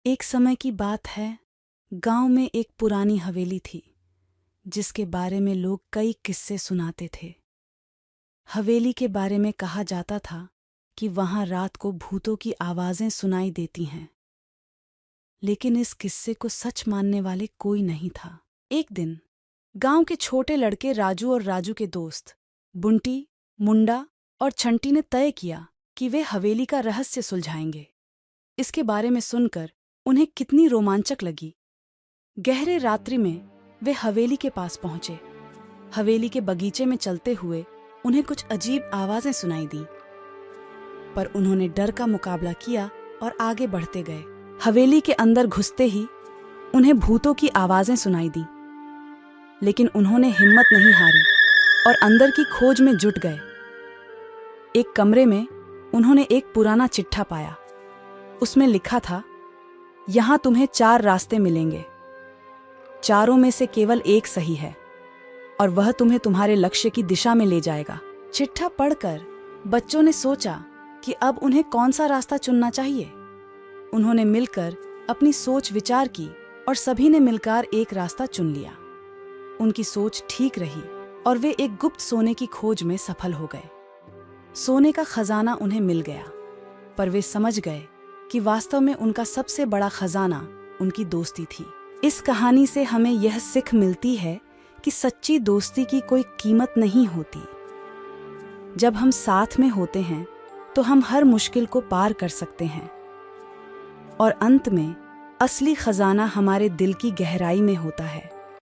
एक समय की बात है, गांव में एक पुरानी हवेली थी जिसके बारे में लोग कई किस्से सुनाते थे। हवेली के बारे में कहा जाता था कि वहां रात को भूतों की आवाजें सुनाई देती हैं, लेकिन इस किस्से को सच मानने वाले कोई नहीं था। एक दिन गांव के छोटे लड़के राजू और राजू के दोस्त बुंटी, मुंडा और छंटी ने तय किया कि वे हवेली का रहस्य सुलझाएंगे। इसके बारे में सुनकर उन्हें कितनी रोमांचक लगी। गहरे रात्रि में वे हवेली के पास पहुंचे। हवेली के बगीचे में चलते हुए उन्हें कुछ अजीब आवाजें सुनाई दी, पर उन्होंने डर का मुकाबला किया और आगे बढ़ते गए। हवेली के अंदर घुसते ही उन्हें भूतों की आवाजें सुनाई दी, लेकिन उन्होंने हिम्मत नहीं हारी और अंदर की खोज में जुट गए। एक कमरे में उन्होंने एक पुराना चिट्ठा पाया। उसमें लिखा था, यहां तुम्हें 4 रास्ते मिलेंगे। चारों में से केवल एक सही है और वह तुम्हें तुम्हारे लक्ष्य की दिशा में ले जाएगा। चिट्ठा पढ़कर बच्चों ने सोचा कि अब उन्हें कौन सा रास्ता चुनना चाहिए। उन्होंने मिलकर अपनी सोच विचार की और सभी ने मिलकर एक रास्ता चुन लिया। उनकी सोच ठीक रही और वे एक गुप्त सोने की खोज में सफल हो गए। सोने का खजाना उन्हें मिल गया, पर वे समझ गए कि वास्तव में उनका सबसे बड़ा खजाना उनकी दोस्ती थी। इस कहानी से हमें यह सीख मिलती है कि सच्ची दोस्ती की कोई कीमत नहीं होती। जब हम साथ में होते हैं तो हम हर मुश्किल को पार कर सकते हैं और अंत में असली खजाना हमारे दिल की गहराई में होता है।